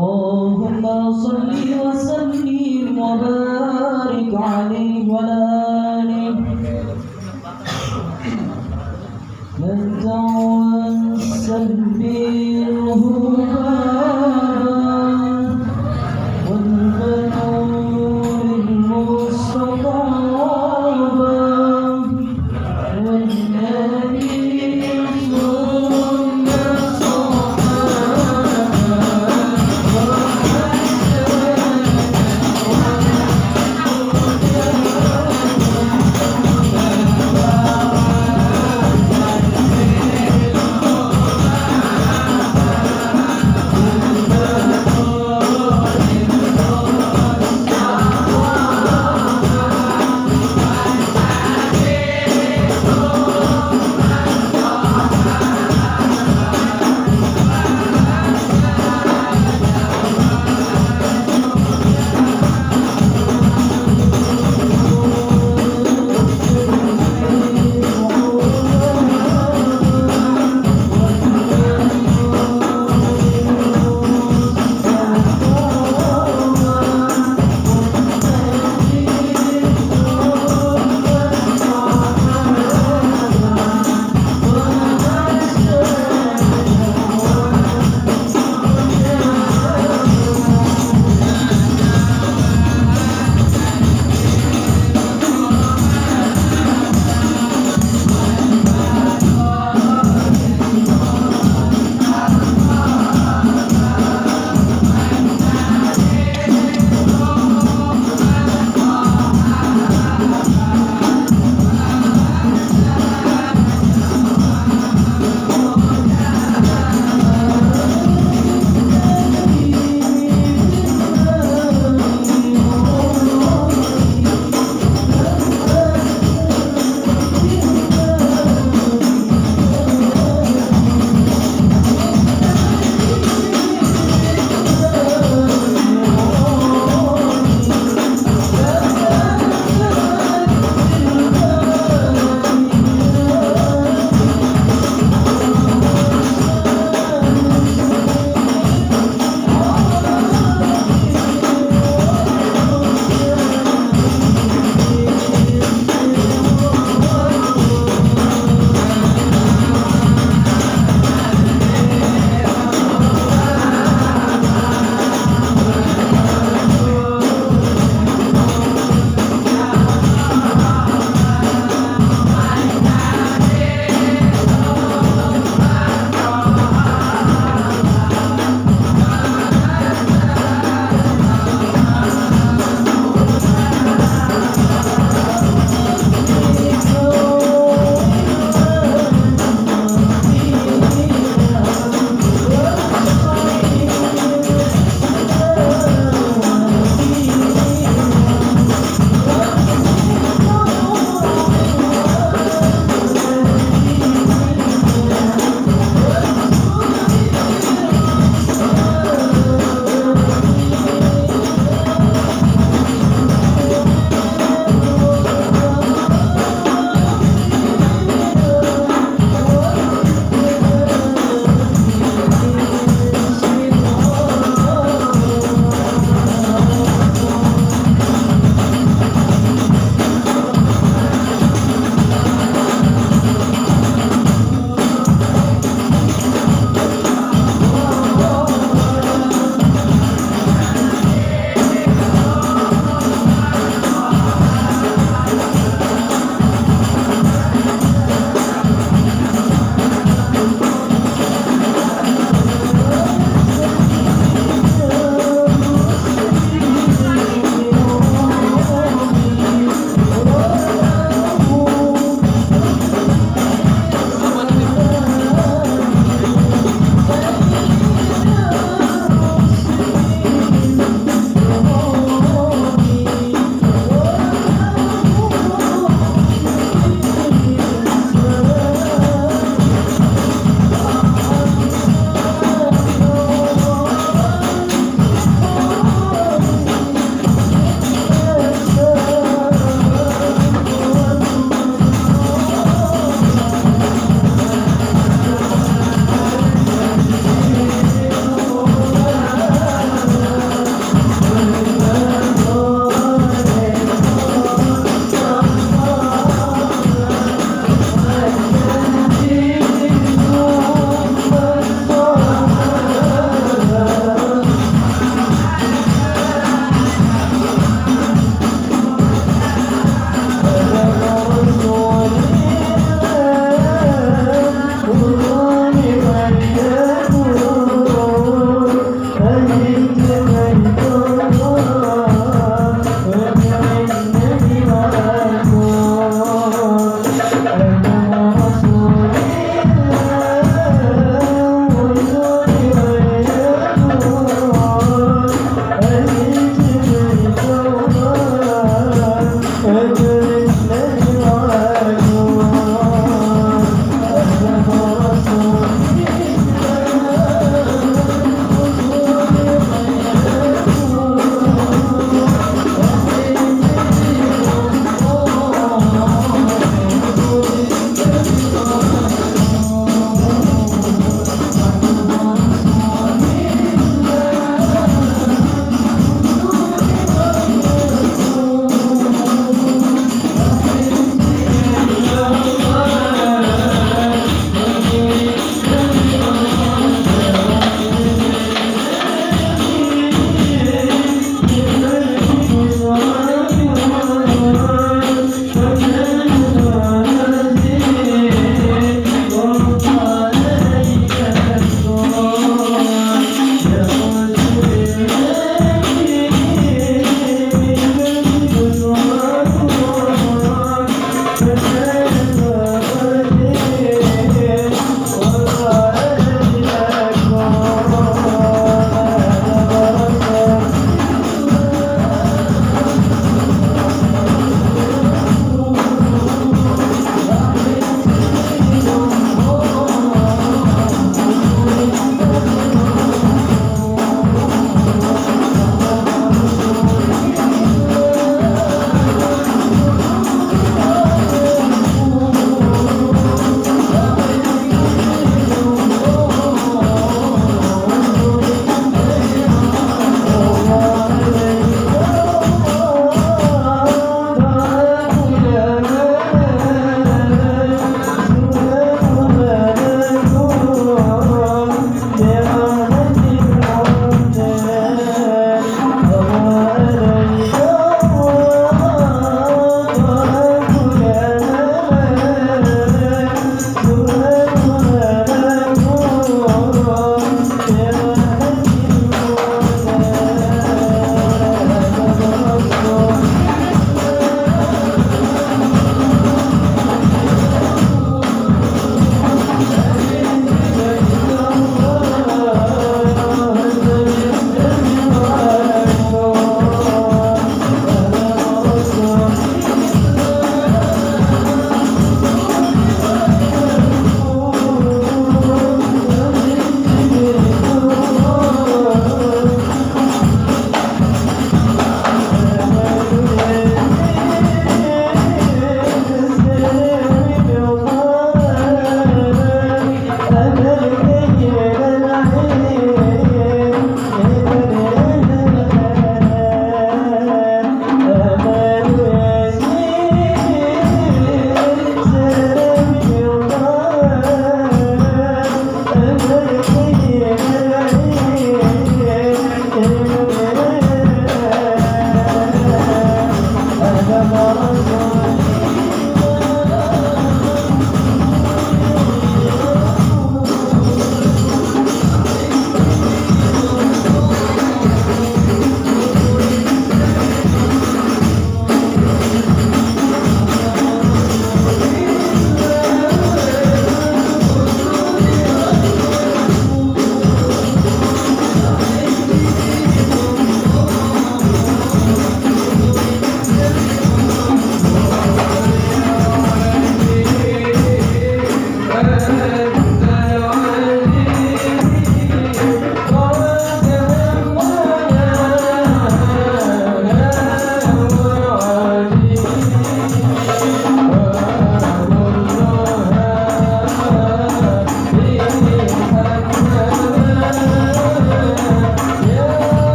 اللهم صل وسلم وبارك عليه وعلى آله نتوسل بالهدى والنور المستطاب والنبي ثم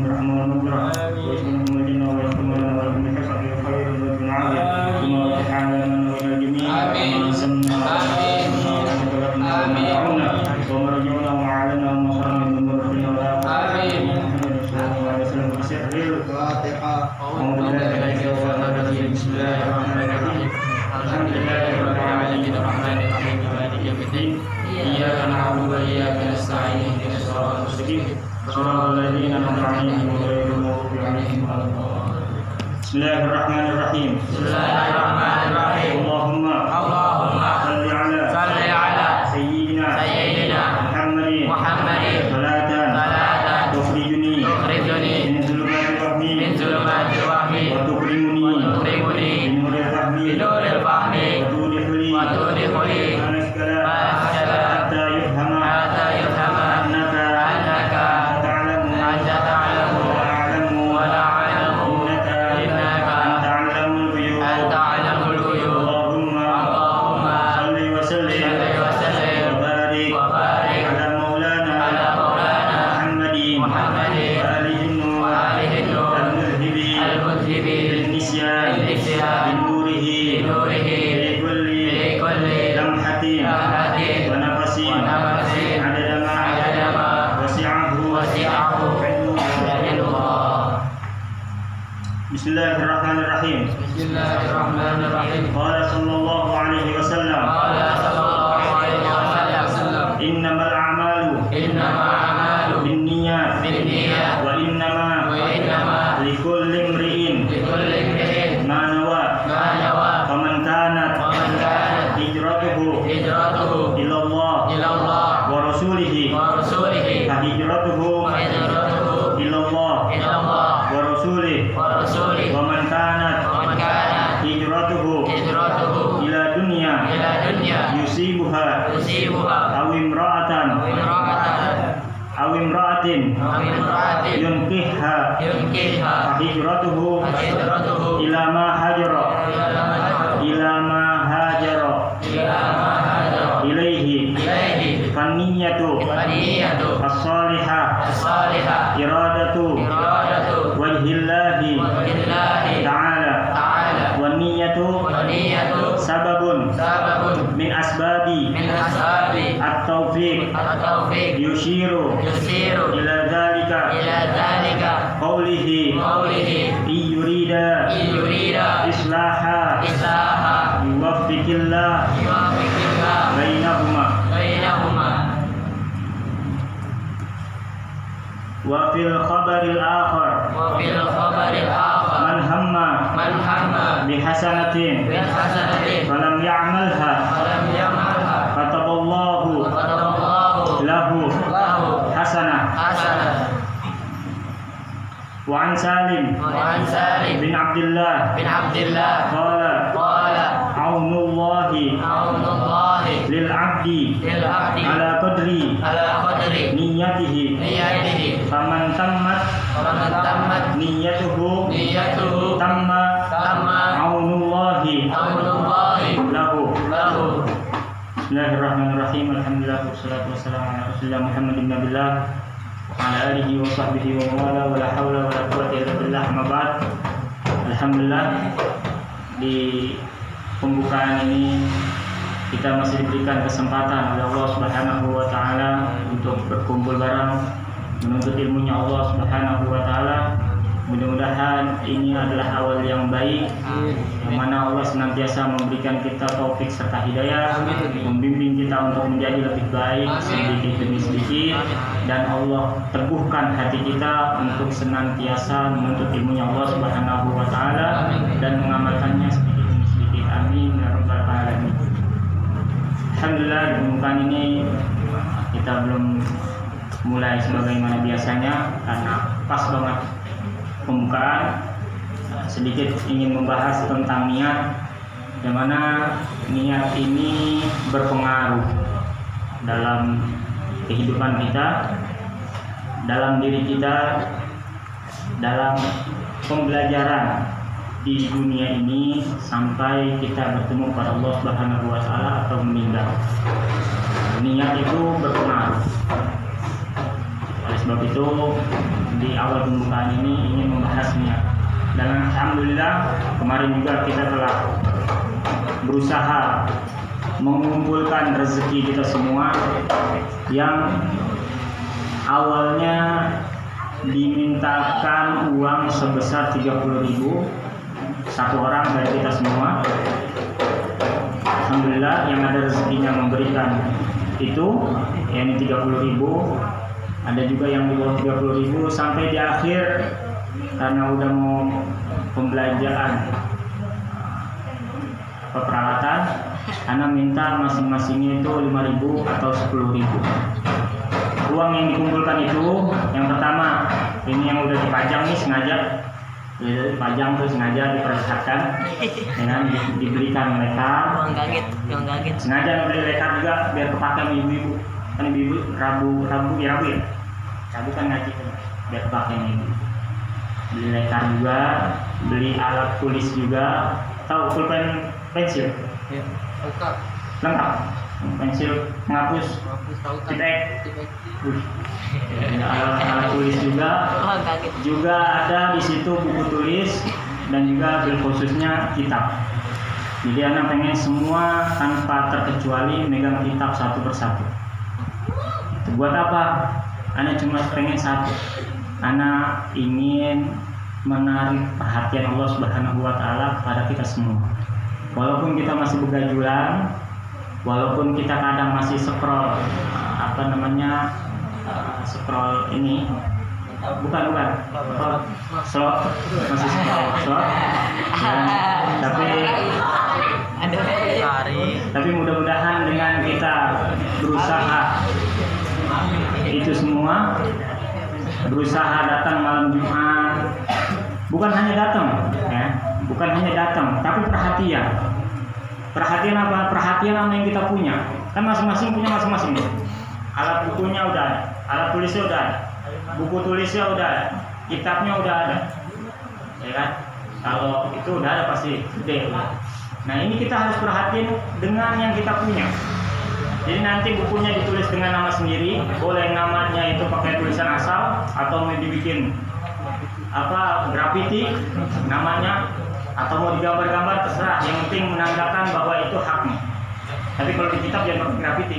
برحمة ونصرة ويسكنهم الجنة ويحكم لنا ولكم بحسب خير والعافية ثم وفتح علينا وإلى الجميع وما سمنا وما وما رجعنا وما علنا وما خرجنا من ذنوبنا ولا الفاتحة. أعوذ بالله من الشيطان الرجيم. بسم الله الرحمن الرحيم. الحمد لله رب العالمين الرحمن الرحيم مالك يوم الدين. إياك نعبد وإياك نستعين اهدنا الصراط المستقيم صراط الذين أنعمت عليهم غير المغضوب عليهم ولا الضالين. بسم الله الرحمن الرحيم. بسم الله الرحمن الرحيم. اللهم صل على سيدنا محمد صلاة تخرجني من ظلمات الوهم وتكرمني بنور الفهم وتدخلي حتى يفهم أنك تعلم ولا أعلم إنك أنت علام الغيوب. اللهم صل وسلم وبارك على مولانا محمد وآله المذهب للنسيان بنوره لكل لمحة ونفس عدد ما وسعه علم الله. بسم الله الرحمن الرحيم. قال صلى الله عليه وسلم إنما الأعمال بالنيات وإنما لكل امرئ ما نوى فمن كانت هجرته إلى الله ورسوله فهجرته إلى الله ورسوله ومن كانت هجرته إلى دنيا يصيبها أو امرأة ينكحها فهجرته إلى ما هاجر إليه فالنية الصالحة إرادة وجه الله تعالى والنية سبب من أسباب التوفيق يشير إلى ذلك قوله إن يريد إصلاحا يوفق الله بينهما. وفي الخبر الآخر من هم بحسنة فلم يعملها كتب الله له حسنة. وعن سالم بن عبد الله قال عون الله للعبد على قدر نيته فمن تمت نيته تم عون الله له. Bismillahirrahmanirrahim. Alhamdulillah wassalatu wassalamu ala Rasulillah Muhammad bin Abdullah wa ala alihi wa sahbihi wa mawala wa la hawla wa la quwwata illa billah. Amma ba'd. Alhamdulillah, di pembukaan ini kita masih diberikan kesempatan oleh Allah Subhanahu wa taala untuk berkumpul bareng menuntut ilmunya Allah Subhanahu wa taala. Mudah-mudahan ini adalah awal yang baik, yang mana Allah senantiasa memberikan kita taufik serta hidayah, membimbing kita untuk menjadi lebih baik sedikit demi sedikit, dan Allah teguhkan hati kita untuk senantiasa menuntut ilmunya Allah Subhanahu wa taala dan mengamalkannya sedikit demi sedikit. Amin ya rabbal alamin. Alhamdulillah, di pembukaan ini kita belum mulai sebagaimana biasanya karena pas banget pembukaan. Sedikit ingin membahas tentang niat, yang mana niat ini berpengaruh dalam kehidupan kita, dalam diri kita, dalam pembelajaran di dunia ini sampai kita bertemu kepada Allah Subhanahu wa taala atau meninggal. Niat itu berpengaruh. Oleh sebab itu di awal pembukaan ini ingin membahasnya. Dan alhamdulillah kemarin juga kita telah berusaha mengumpulkan rezeki kita semua yang awalnya dimintakan uang sebesar 30.000 satu orang dari kita semua. Alhamdulillah yang ada rezekinya memberikan itu, yakni 30.000. Ada juga yang di bawah 30.000 sampai di akhir karena udah mau pembelanjaan peralatan, Ana minta masing-masingnya itu 5.000 atau 10.000. Uang yang dikumpulkan itu, yang pertama ini yang udah dipajang nih sengaja, dipajang tuh sengaja diperlihatkan dengan dibelikan lekar. Yang kaget. Sengaja beli lekar juga biar kepake ibu-ibu. Kan ibu-ibu rabu ya. Rabu kan ngaji biar kepake ibu. Beli lekar juga, beli alat tulis juga. Tahu pulpen pensil? Ya. Lengkap. Pensil penghapus, tipek. Alat tulis juga. Juga ada di situ buku tulis dan juga bil khususnya kitab. Jadi anak pengen semua tanpa terkecuali megang kitab satu persatu. Buat apa? Anak cuma pengen satu. Anak ingin menarik perhatian Allah Subhanahu wa Ta'ala pada kita semua. Walaupun kita masih begajulan, walaupun kita kadang masih scroll scroll ini bukan slot masih slot tapi mudah-mudahan dengan kita berusaha itu semua, berusaha datang malam Jumat, bukan hanya datang tapi perhatian apa? Perhatian apa yang kita punya, kan masing-masing punya masing-masing. Alat bukunya udah ada, alat tulisnya udah ada, buku tulisnya udah ada, kitabnya udah ada, ya kan? Kalau itu udah ada pasti gede. Nah ini kita harus perhatiin dengan yang kita punya. Jadi nanti bukunya ditulis dengan nama sendiri, boleh namanya itu pakai tulisan asal atau mau dibikin grafiti namanya, atau mau digambar-gambar terserah. Yang penting menandakan bahwa itu haknya. Tapi kalau di kitab jangan pakai grafiti.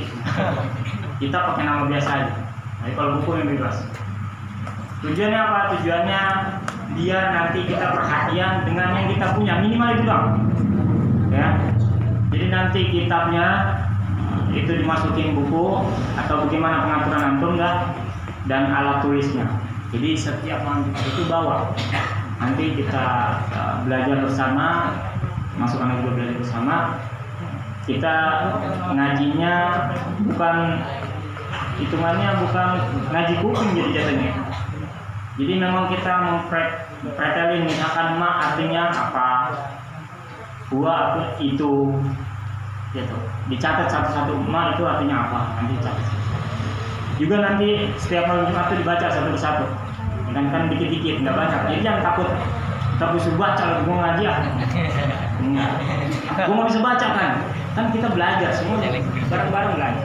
Kita pakai nama biasa aja. Tapi kalau buku yang bebas. Tujuannya apa? Tujuannya biar nanti kita perhatian dengan yang kita punya, minimal itu dong. Ya. Jadi nanti kitabnya itu dimasukin buku atau bagaimana pengaturan antum dan alat tulisnya. Jadi setiap malam itu bawa. Nanti kita belajar bersama, masuk anak juga belajar bersama. Kita ngajinya hitungannya bukan ngaji kuping jadi jatuhnya. Jadi memang kita mempretelin misalkan ma artinya apa, gua itu gitu. Dicatat satu-satu, ma itu artinya apa, nanti dicatat. Juga nanti setiap malam Jumat itu dibaca satu persatu. Kan dikit-dikit, nggak banyak. Jadi jangan takut bisa baca kalau gua ngaji ya. Gua nggak bisa baca kan kita belajar semua bareng-bareng belajar.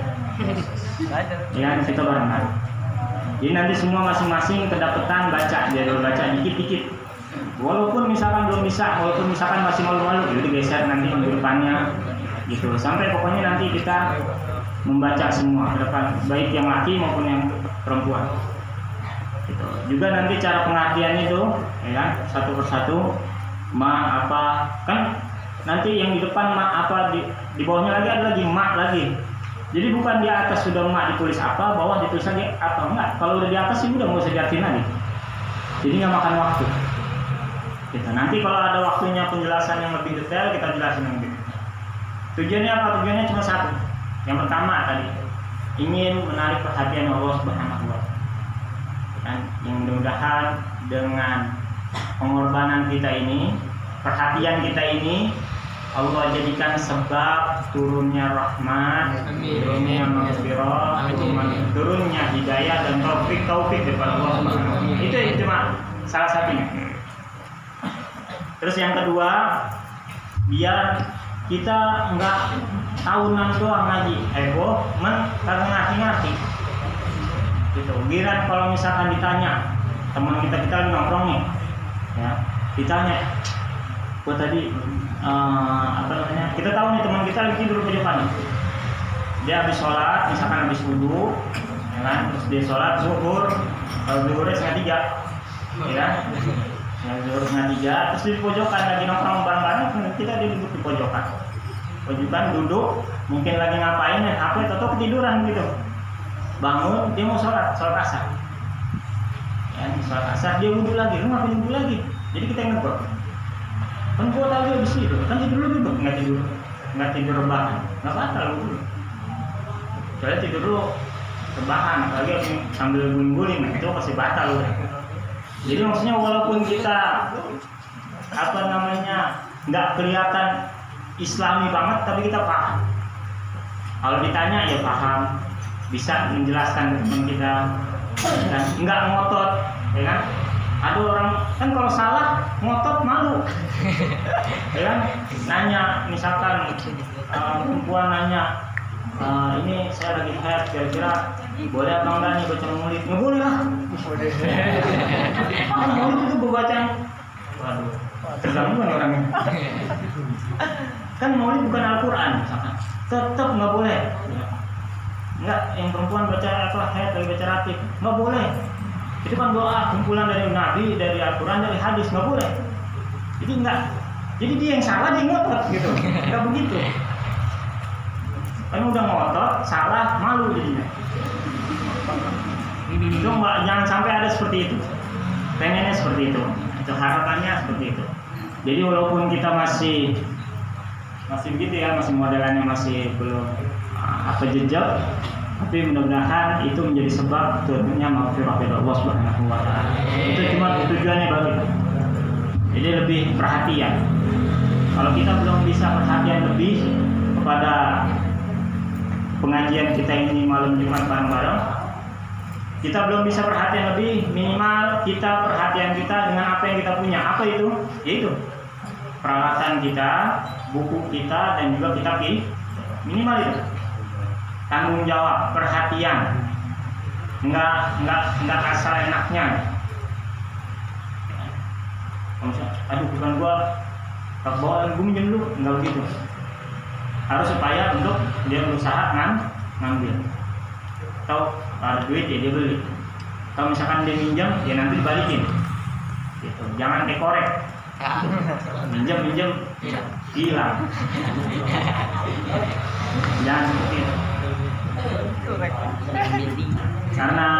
Ya kita bareng-bareng. Jadi nanti semua masing-masing kedapetan baca, jadi baca dikit-dikit. Walaupun misalkan belum bisa, walaupun misalkan masih malu-malu, jadi geser nanti minggu depannya gitu. Sampai pokoknya nanti kita membaca semua ke depan, baik yang laki maupun yang perempuan. Gitu. Juga nanti cara pengertian itu, ya satu persatu, ma apa kan nanti yang di depan ma apa di bawahnya lagi ada lagi ma lagi. Jadi bukan di atas sudah ma ditulis apa, bawah ditulis lagi apa, enggak. Kalau udah di atas sih udah nggak usah diartiin lagi. Jadi nggak makan waktu. Gitu. Nanti kalau ada waktunya penjelasan yang lebih detail kita jelasin lebih. Tujuannya apa? Tujuannya cuma satu. Yang pertama tadi ingin menarik perhatian Allah Subhanahu wa Ta'ala. Yang mudah-mudahan dengan pengorbanan kita ini, perhatian kita ini, Allah jadikan sebab turunnya rahmat, turunnya maghfirah, turunnya hidayah dan taufik daripada Allah Subhanahu wa Ta'ala. Itu cuma salah satunya. Terus yang kedua, biar kita nggak tahunan doang ngaji, kagak ngerti. gitu. Giran kalau misalkan ditanya teman kita lagi nongkrong nih, ya, ditanya, gua tadi apa namanya? Kita tahu nih teman kita lagi tidur pojokan. Dia habis sholat, misalkan habis wudhu, ya kan? Terus dia sholat zuhur, kalau zuhurnya 2:30, ya, zuhur 2:30, terus di pojokan lagi nongkrong bareng-bareng, kita dia duduk di pojokan, duduk, mungkin lagi ngapain ya, HP atau ketiduran gitu. Bangun, dia mau sholat asar. Ya, sholat asar dia wudhu lagi, lu ngapain wudhu lagi? Jadi kita ingat kok. Kan gua tahu dia habis itu, kan tidur dulu nggak tidur rebahan, nggak apa-apa lu dulu. Soalnya tidur dulu rebahan, apalagi sambil guling-guling, itu pasti batal udah. Jadi maksudnya walaupun kita apa namanya nggak kelihatan Islami banget, tapi kita paham. Kalau ditanya ya paham, bisa menjelaskan ke teman kita, kan? Nggak ngotot, ya kan? Ada orang kan kalau salah ngotot malu, ya kan? Nanya, misalkan perempuan nanya, ini saya lagi haid, kira-kira boleh apa enggak nih baca maulid? Nggak boleh lah. Maulid itu bacaan, waduh, terganggu orangnya. Kan maulid bukan Al-Quran, misalkan, tetap nggak boleh. Enggak, yang perempuan baca apa haid lagi baca ratib, nggak boleh. Itu kan doa kumpulan dari Nabi, dari Al-Quran, dari hadis, nggak boleh. Jadi enggak. Jadi dia yang salah, dia ngotot gitu. Enggak begitu. Kan udah ngotot, salah, malu jadinya. Itu jangan sampai ada seperti itu. Pengennya seperti itu. Itu harapannya seperti itu. Jadi walaupun kita masih begitu ya, masih modelannya masih belum jejak, tapi mudah-mudahan itu menjadi sebab turunnya maghfirah dari Allah Subhanahu wa taala. Itu cuma tujuannya bagi. Jadi lebih perhatian. Kalau kita belum bisa perhatian lebih kepada pengajian kita ini malam Jumat bareng-bareng, kita belum bisa perhatian lebih, minimal kita perhatian kita dengan apa yang kita punya. Apa itu? Yaitu peralatan kita, buku kita, dan juga kitab ini. Minimal itu. Tanggung jawab, perhatian, nggak asal enaknya. Aduh bukan gua, tak bawa gua minjem dulu, nggak begitu. Harus supaya untuk dia berusaha ngambil. Atau ada duit ya dia beli. Kalau misalkan dia minjem, ya nanti dibalikin. Gitu. Jangan dekorek. Minjem hilang. Jangan gitu. Karena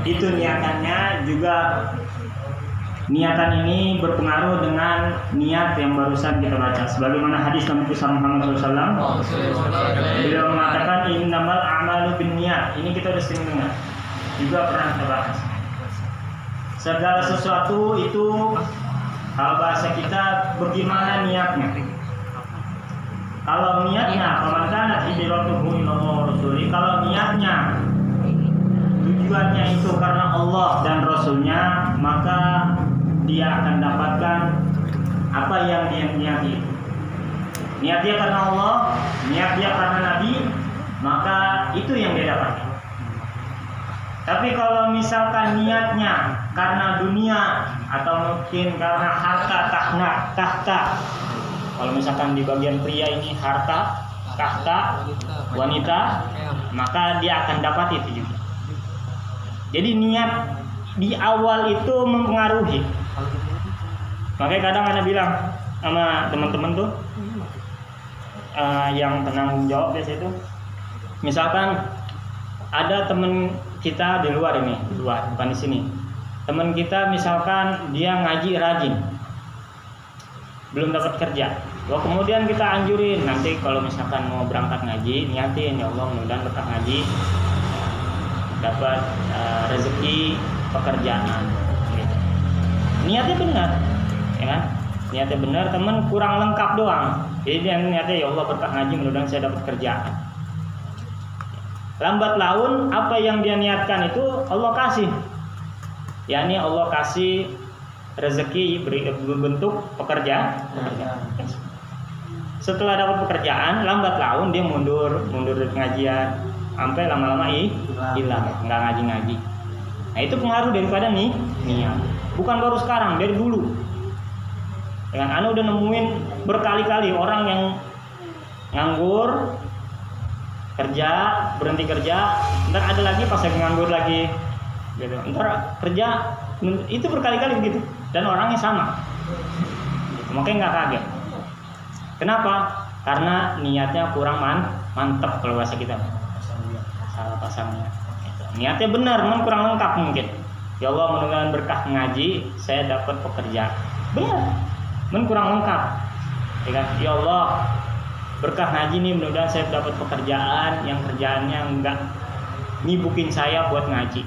itu niatannya juga, niatan ini berpengaruh dengan niat yang barusan kita baca. Sebagaimana hadis Nabi Muhammad SAW, beliau mengatakan innamal a'malu binniyat. Ini kita sudah sering dengar, juga pernah kita bahas. Segala sesuatu itu, kalau bahasa kita, bagaimana niatnya. Kalau niatnya, faman kanat hijratuhu ilallah wa rasulih, kalau niatnya tujuannya itu karena Allah dan Rasulnya, maka dia akan dapatkan apa yang dia niati. Niat dia karena Allah, niat dia karena Nabi, maka itu yang dia dapatkan. Tapi kalau misalkan niatnya karena dunia atau mungkin karena harta, tahta. Kalau misalkan di bagian pria ini harta, tahta, wanita, maka dia akan dapat itu juga. Jadi niat di awal itu mempengaruhi. Makanya kadang Anda bilang sama teman-teman tuh yang penanggung jawab biasa itu, misalkan ada teman kita di luar ini, di luar, bukan di sini. Teman kita misalkan dia ngaji rajin, belum dapat kerja. Kemudian kita anjurin, nanti kalau misalkan mau berangkat ngaji, niatin ya Allah mudah-mudahan berkah ngaji, dapat rezeki pekerjaan. Gitu. Niatnya benar, ya kan? Niatnya benar, teman kurang lengkap doang. Jadi dia niatnya ya Allah berkah ngaji, mudah-mudahan saya dapat kerjaan. Lambat laun apa yang dia niatkan itu Allah kasih. yakni Allah kasih rezeki berbentuk pekerjaan. Setelah dapat pekerjaan, lambat laun dia mundur dari pengajian, sampai lama-lama hilang, nggak ngaji. Nah itu pengaruh daripada niat. Bukan baru sekarang, dari dulu. Dengan ana udah nemuin berkali-kali orang yang nganggur, kerja, berhenti kerja, ntar ada lagi pas lagi nganggur lagi, gitu. Ntar kerja, itu berkali-kali begitu. Dan orangnya sama. Gitu. Makanya nggak kaget. Kenapa? Karena niatnya kurang mantap kalau bahasa kita. Salah pasangnya. Niatnya benar, namun kurang lengkap mungkin. Ya Allah, mudah-mudahan berkah ngaji, saya dapat pekerjaan. Benar, namun kurang lengkap. Ya kan? Ya Allah, berkah ngaji nih, mudah-mudahan saya dapat pekerjaan yang kerjaannya enggak nyibukin saya buat ngaji,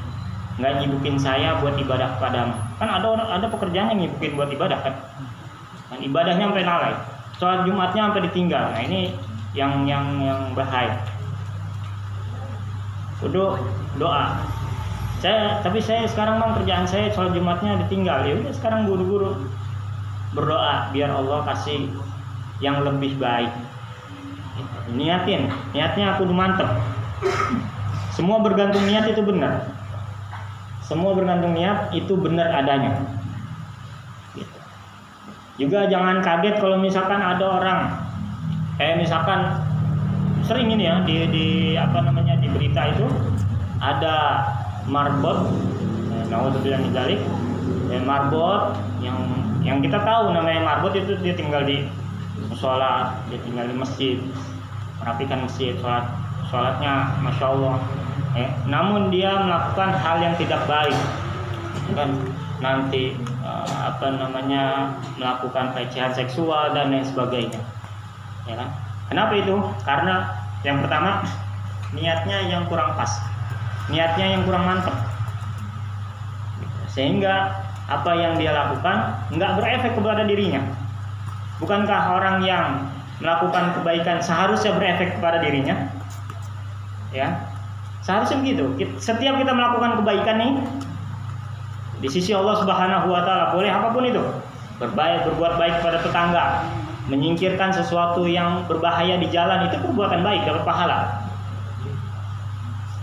enggak nyibukin saya buat ibadah kepadamu. Kan ada pekerjaan yang nyibukin buat ibadah kan. Dan ibadahnya sampai lalai, sholat Jumatnya sampai ditinggal. Nah ini yang bahaya. Udah doa. Tapi saya sekarang bang kerjaan saya sholat Jumatnya ditinggal. Ya udah sekarang buru-buru berdoa biar Allah kasih yang lebih baik. Niatnya aku udah mantep. Semua bergantung niat itu benar. Semua bergantung niat itu benar adanya. Gitu. Juga jangan kaget kalau misalkan ada orang, misalkan sering ini ya di berita itu ada marbot, naudzubillah min dzalik, marbot yang kita tahu namanya marbot itu dia tinggal di sholat, dia tinggal di masjid, merapikan masjid, sholatnya masya Allah. Namun dia melakukan hal yang tidak baik, kan nanti melakukan pelecehan seksual dan lain sebagainya, ya kan? Kenapa itu? Karena yang pertama niatnya yang kurang pas, niatnya yang kurang mantap, sehingga apa yang dia lakukan nggak berefek kepada dirinya. Bukankah orang yang melakukan kebaikan seharusnya berefek kepada dirinya? Ya, seharusnya begitu. Setiap kita melakukan kebaikan nih, di sisi Allah Subhanahu Wa Taala, boleh apapun itu, berbuat baik kepada tetangga, menyingkirkan sesuatu yang berbahaya di jalan, itu perbuatan baik, dapat pahala.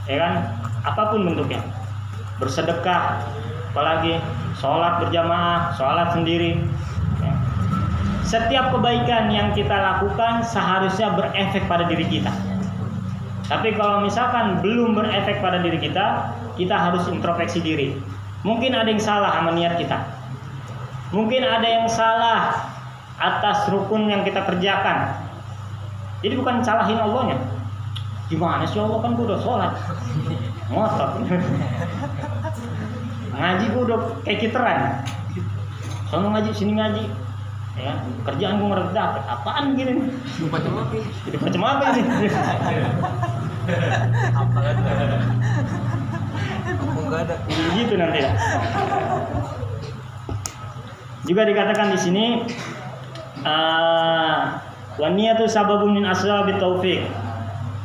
Ya kan? Apapun bentuknya. Bersedekah, apalagi sholat berjamaah, sholat sendiri. Ya. Setiap kebaikan yang kita lakukan seharusnya berefek pada diri kita. Tapi kalau misalkan belum berefek pada diri kita, kita harus introspeksi diri. Mungkin ada yang salah sama niat kita. Mungkin ada yang salah atas rukun yang kita kerjakan. Jadi bukan salahin Allahnya. Gimana sih Allah, kan gue udah sholat, ngotot, ngaji gue udah kayak kiteran, sono ngaji sini ngaji, ya kerjaan gue nggak dapet, apaan gini? Macam apa ini? Begitu nanti ya. Juga dikatakan di sini. Waniyatu sababun min asbabit taufik.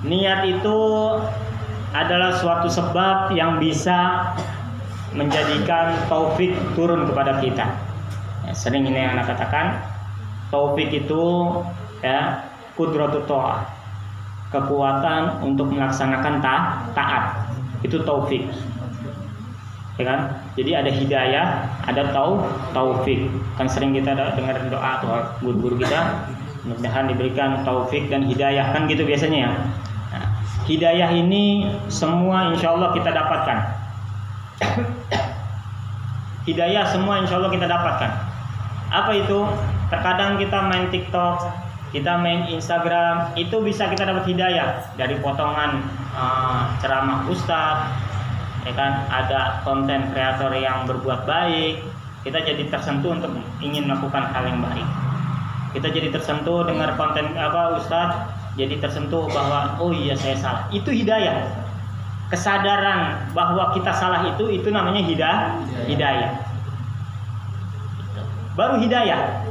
Niat itu adalah suatu sebab yang bisa menjadikan taufik turun kepada kita. Ya, sering ini yang anak katakan, taufik itu ya qudratut ta'ah, kekuatan untuk melaksanakan taat. Itu taufik. Ya kan? Jadi ada hidayah, ada taufik. Kan sering kita dengar doa tuh guru-guru kita, mudah-mudahan diberikan taufik dan hidayah, kan gitu biasanya ya. Nah, hidayah ini semua insya Allah kita dapatkan. Hidayah semua insya Allah kita dapatkan. Apa itu? Terkadang kita main TikTok, kita main Instagram, itu bisa kita dapat hidayah dari potongan ceramah ustadz, ya kan? Ada konten kreator yang berbuat baik, kita jadi tersentuh untuk ingin melakukan hal yang baik. Kita jadi tersentuh dengar konten ustadz, jadi tersentuh bahwa oh iya saya salah. Itu hidayah. Kesadaran bahwa kita salah itu namanya hidayah. Baru hidayah.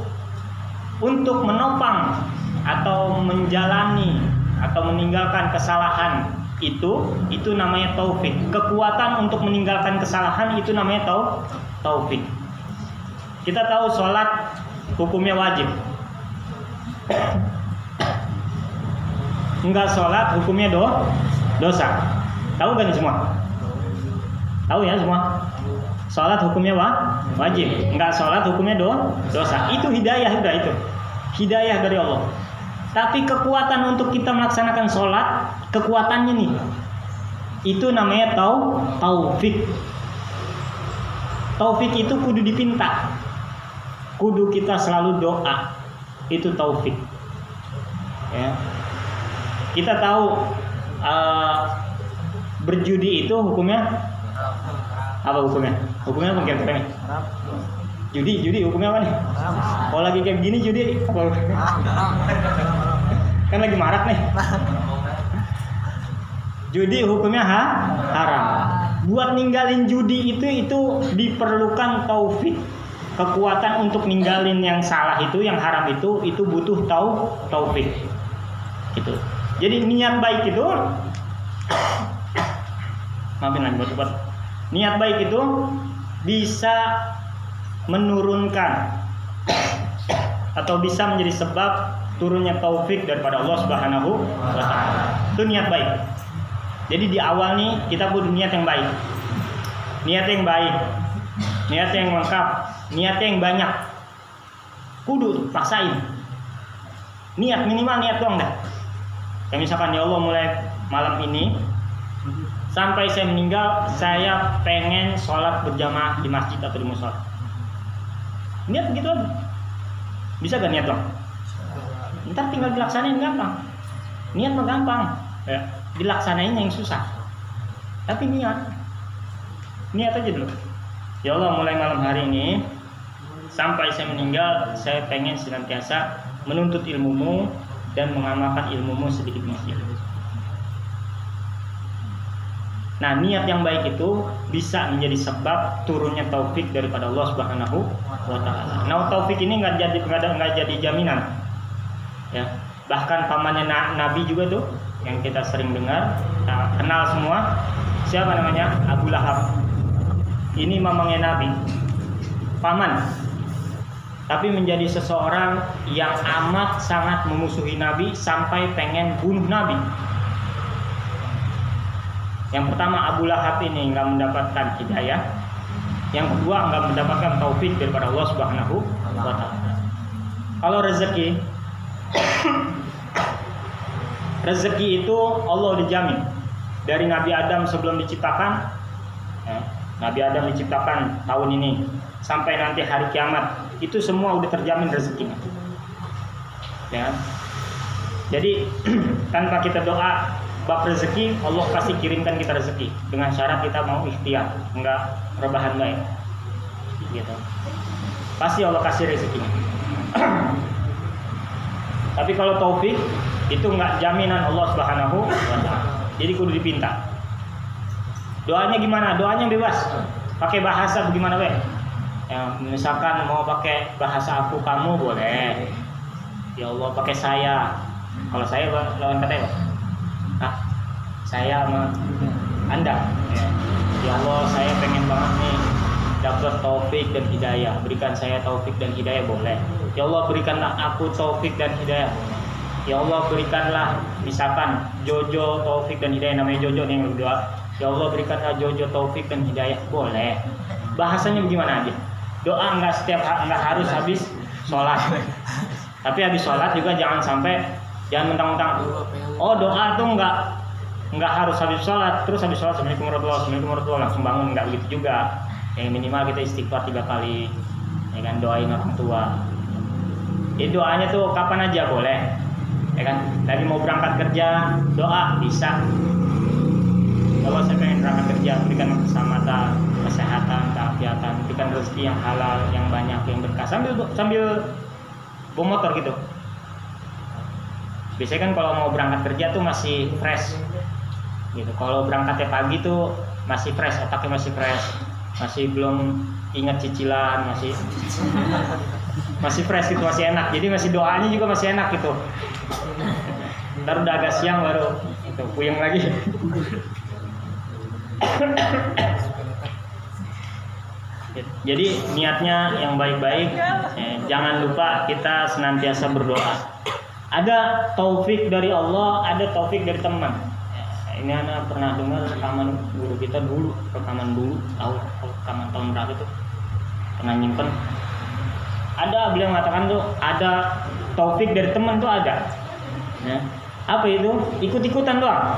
Untuk menopang atau menjalani atau meninggalkan kesalahan itu namanya taufik. Kekuatan untuk meninggalkan kesalahan itu namanya taufik. Kita tahu sholat hukumnya wajib. Enggak sholat hukumnya dosa. Tahu kan semua? Tahu ya semua? Sholat hukumnya wajib, enggak sholat hukumnya dosa. Itu hidayah udah itu. Hidayah dari Allah. Tapi kekuatan untuk kita melaksanakan sholat, kekuatannya nih, itu namanya taufik. Taufik itu kudu dipinta, kudu kita selalu doa. Itu taufik. Ya. Kita tahu berjudi itu hukumnya apa hukumnya? Hukumnya apa kira-kira? Judi hukumnya apa nih? Kalau lagi kayak gini judi apa? Kan lagi marak nih. Judi hukumnya haram. Buat ninggalin judi itu diperlukan taufik. Kekuatan untuk ninggalin yang salah itu, yang haram itu butuh taufik. Gitu. Jadi niat baik itu maafin lagi buat niat baik itu bisa menurunkan atau bisa menjadi sebab turunnya taufik daripada Allah Subhanahu wa taala. Itu niat baik. Jadi di awal nih kita butuh niat yang baik. Niat yang baik. Niat yang lengkap, niat yang banyak. Kudu paksain. Niat minimal niat doang dah. Kayak misalkan ya Allah mulai malam ini sampai saya meninggal saya pengen sholat berjamaah di masjid atau di musola. Niat begitu aja. Bisa gak niat dong? Ntar tinggal dilaksanain gampang. Niat mah gampang. Ya, dilaksanain yang susah. Tapi niat aja dulu. Ya Allah mulai malam hari ini sampai saya meninggal saya pengen senantiasa menuntut ilmumu dan mengamalkan ilmumu sedikit demi sedikit. Nah, niat yang baik itu bisa menjadi sebab turunnya taufik daripada Allah Subhanahu wa taala. Nah, taufik ini enggak jadi jaminan. Ya. Bahkan pamannya Nabi juga tuh yang kita sering dengar, kenal semua. Siapa namanya? Abu Lahab. Ini mamangnya Nabi. Paman. Tapi menjadi seseorang yang amat sangat memusuhi Nabi sampai pengen bunuh Nabi. Yang pertama Abu Lahab ini nggak mendapatkan hidayah. Yang kedua nggak mendapatkan taufik daripada Allah Subhanahu wa taala. Kalau rezeki itu Allah dijamin dari Nabi Adam sebelum diciptakan. Nabi Adam diciptakan tahun ini sampai nanti hari kiamat itu semua udah terjamin rezekinya. Ya. Jadi tanpa kita doa bab rezeki Allah pasti kirimkan kita rezeki dengan syarat kita mau ikhtiar, enggak rebahan baik. Gitu. Pasti Allah kasih rezekinya. Tapi kalau taufik itu enggak jaminan Allah Subhanahu wa taala. Jadi kudu dipinta. Doanya gimana? Doanya bebas. Pakai bahasa bagaimana weh? Ya, misalkan mau pakai bahasa aku kamu boleh. Ya Allah pakai saya. Kalau saya lawan kata apa? Saya sama Anda. Ya Allah saya pengen banget nih dapat taufik dan hidayah. Berikan saya taufik dan hidayah boleh. Ya Allah berikanlah aku taufik dan hidayah. Ya Allah berikanlah misalkan Jojo taufik dan hidayah, namanya Jojo nih yang berdoa. Ya Allah berikanlah Jojo taufik dan hidayah boleh. Bahasanya bagaimana aja? Doa nggak harus habis sholat. Tapi habis sholat juga jangan mentang-mentang. Oh doa tuh nggak harus habis sholat. Terus habis sholat Assalamualaikum warahmatullahi langsung bangun, nggak begitu juga. Yang minimal kita istighfar 3 kali. Ya kan, doain orang tua. Jadi doanya tuh kapan aja boleh. Ya kan, lagi mau berangkat kerja doa bisa. Kalau saya pengen berangkat kerja, berikan keselamatan, kesehatan, keafiatan, berikan rezeki yang halal, yang banyak, yang berkah. Sambil bawa motor gitu. Biasanya kan kalau mau berangkat kerja tuh masih fresh, gitu. Kalau berangkatnya pagi tuh masih fresh, otaknya masih fresh, masih belum ingat cicilan, masih fresh gitu, masih enak. Jadi masih doanya juga masih enak gitu. Ntar udah agak siang baru itu puyeng lagi. Jadi niatnya yang baik-baik. Jangan lupa kita senantiasa berdoa. Ada taufik dari Allah, ada taufik dari teman. Ini anak pernah dengar rekaman guru kita dulu, tahu rekaman tahun berapa tuh, pernah nyimpen. Ada beliau mengatakan tuh ada taufik dari teman tuh ada. Ya. Apa itu? Ikut-ikutan doang.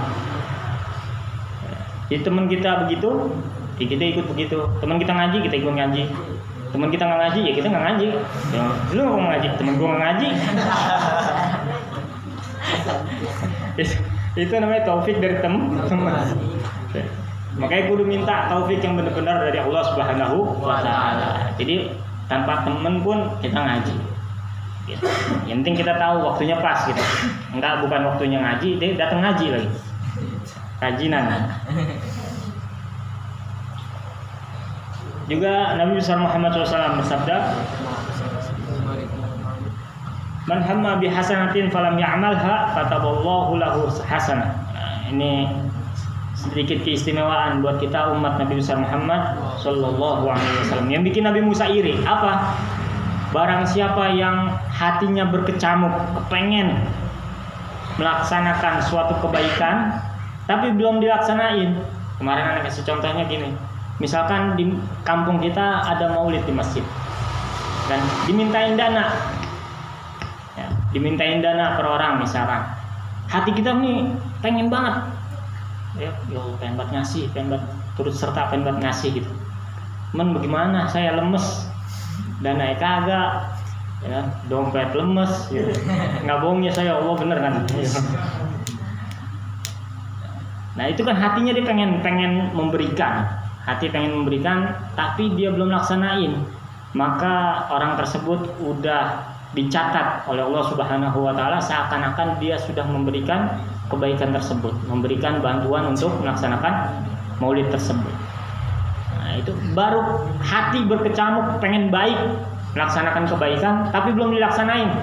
Jadi teman kita begitu, ya kita ikut begitu. Teman kita ngaji, kita ikut ngaji. Teman kita nggak ngaji, ya kita nggak ngaji. Ya, lu nggak ngaji, teman gua nggak ngaji. Itu namanya taufik dari teman. Makanya kudu minta taufik yang benar-benar dari Allah Subhanahu wa Ta'ala. Jadi tanpa teman pun kita ngaji. Gitu. Yang penting kita tahu waktunya pas gitu. Enggak, bukan waktunya ngaji, dia datang ngaji lagi. Kajinan. Juga Nabi besar Muhammad SAW bersabda, "Man hamma bi hasanatin falam ya'malha kataballahu lahu hasanah." Nah, ini sedikit keistimewaan buat kita umat Nabi besar Muhammad sallallahu alaihi wasallam. Yang bikin Nabi Musa iri apa? Barang siapa yang hatinya berkecamuk, kepengen melaksanakan suatu kebaikan tapi belum dilaksanain. Kemarin anak kasih contohnya gini. Misalkan di kampung kita ada maulid di masjid dan dimintain dana. Ya, dimintain dana per orang misalkan. Hati kita nih pengen banget. Ya, pengen banget ngasih, pengen banget turut serta, pengen banget ngasih gitu. Men bagaimana? Saya lemes. Dana kagak. Ya, dompet lemes gitu. Nggak bohongnya saya, Allah bener kan. Nah, itu kan hatinya dia pengen memberikan. Hati pengen memberikan tapi dia belum laksanain, maka orang tersebut udah dicatat oleh Allah Subhanahu wa Ta'ala seakan-akan dia sudah memberikan kebaikan tersebut, memberikan bantuan untuk melaksanakan maulid tersebut. Nah, itu baru hati berkecamuk pengen baik, melaksanakan kebaikan tapi belum dilaksanain.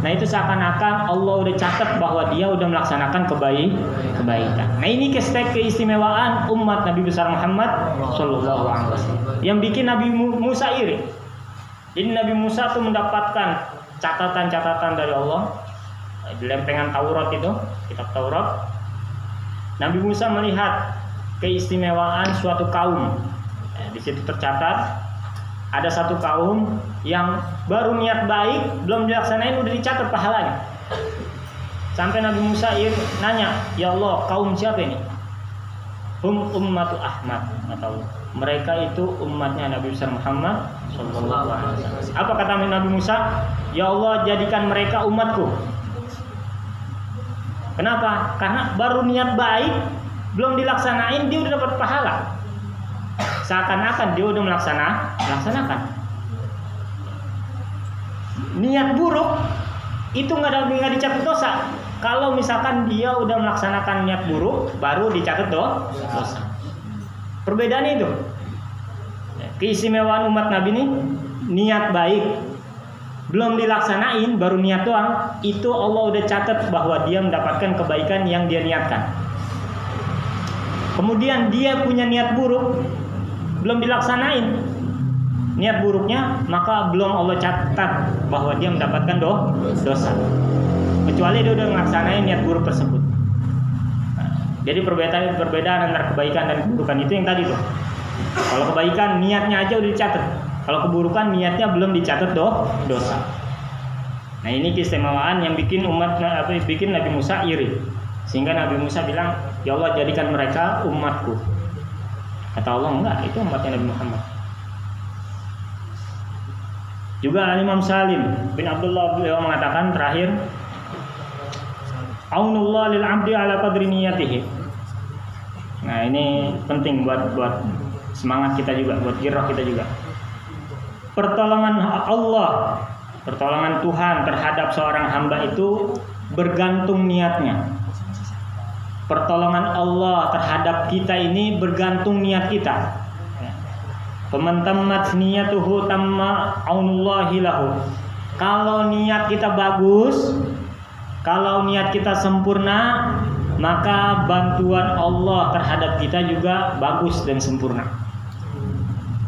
Nah, itu seakan-akan Allah udah catat bahwa dia udah melaksanakan kebaikan. Nah, ini keistimewaan umat Nabi besar Muhammad sallallahu alaihi wasallam yang bikin Nabi Musa iri. Jadi Nabi Musa tuh mendapatkan catatan-catatan dari Allah di lempengan Taurat itu, kitab Taurat. Nabi Musa melihat keistimewaan suatu kaum. Di situ tercatat ada satu kaum yang baru niat baik, belum dilaksanain udah dicatat pahalanya. Sampai Nabi Musa nanya, "Ya Allah, kaum siapa ini?" "Hum ummatu Ahmad," kata Allah. Mereka itu umatnya Nabi besar Muhammad sallallahu alaihi wasallam. Apa kata Nabi Musa? "Ya Allah, jadikan mereka umatku." Kenapa? Karena baru niat baik, belum dilaksanain dia udah dapat pahala. Seakan-akan dia udah melaksanakan. Niat buruk itu nggak dicatat dosa. Kalau misalkan dia udah melaksanakan niat buruk, baru dicatat dosa. Perbedaannya itu. Keistimewaan umat Nabi ini, niat baik belum dilaksanain, baru niat doang, itu Allah udah catat bahwa dia mendapatkan kebaikan yang dia niatkan. Kemudian dia punya niat buruk, belum dilaksanain niat buruknya, maka belum Allah catat bahwa dia mendapatkan dosa, kecuali dia udah melaksanain niat buruk tersebut. Jadi perbedaan antara kebaikan dan keburukan itu yang tadi tuh. Kalau kebaikan niatnya aja udah dicatat, kalau keburukan niatnya belum dicatat dosa. Nah, ini keistimewaan yang bikin bikin Nabi Musa iri, sehingga Nabi Musa bilang, "Ya Allah, jadikan mereka umatku." Kata Allah, enggak, itu umatnya Nabi Muhammad. Juga Imam Salim bin Abdullah beliau mengatakan terakhir, "Aunullah lil 'abdi ala qadri niyatihi." Nah, ini penting buat semangat kita juga, buat girah kita juga. Pertolongan Allah, pertolongan Tuhan terhadap seorang hamba itu bergantung niatnya. Pertolongan Allah terhadap kita ini bergantung niat kita. Faman tammat niyatuhu tamma aunullahi lahu. Kalau niat kita bagus, kalau niat kita sempurna, maka bantuan Allah terhadap kita juga bagus dan sempurna.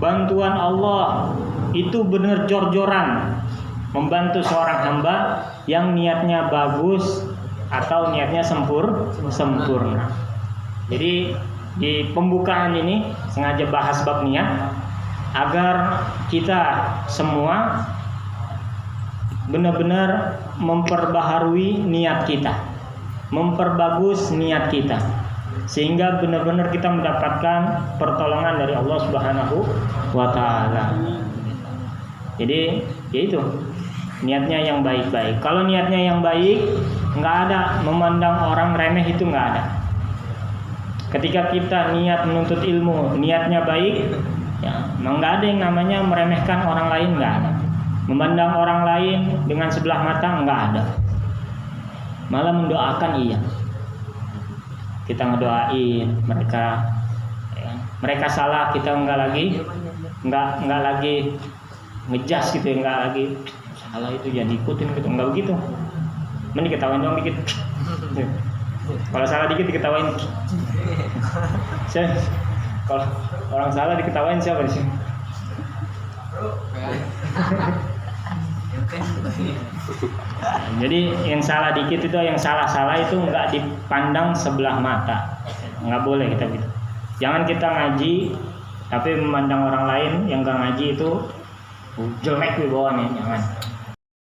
Bantuan Allah itu benar jor-joran membantu seorang hamba yang niatnya bagus atau niatnya sempurna. Jadi di pembukaan ini sengaja bahas bab niat agar kita semua benar-benar memperbaharui niat kita, memperbagus niat kita, sehingga benar-benar kita mendapatkan pertolongan dari Allah Subhanahu wa taala. Jadi yaitu niatnya yang baik-baik. Kalau niatnya yang baik, nggak ada memandang orang remeh, itu nggak ada. Ketika kita niat menuntut ilmu, niatnya baik, ya, nggak ada yang namanya meremehkan orang lain, nggak ada. Memandang orang lain dengan sebelah mata, nggak ada. Malah mendoakan iya. Kita ngedoain mereka, ya. Mereka salah, kita nggak lagi ngejas gitu, nggak lagi salah itu jangan diikutin gitu, nggak begitu. Mending diketawain dong dikit. Kalau salah dikit diketawain. Kalau orang salah diketawain siapa sih? Jadi yang salah dikit itu, yang salah-salah itu nggak dipandang sebelah mata, nggak boleh kita gitu. Jangan kita ngaji tapi memandang orang lain yang nggak ngaji itu jelek di bawahnya, jangan.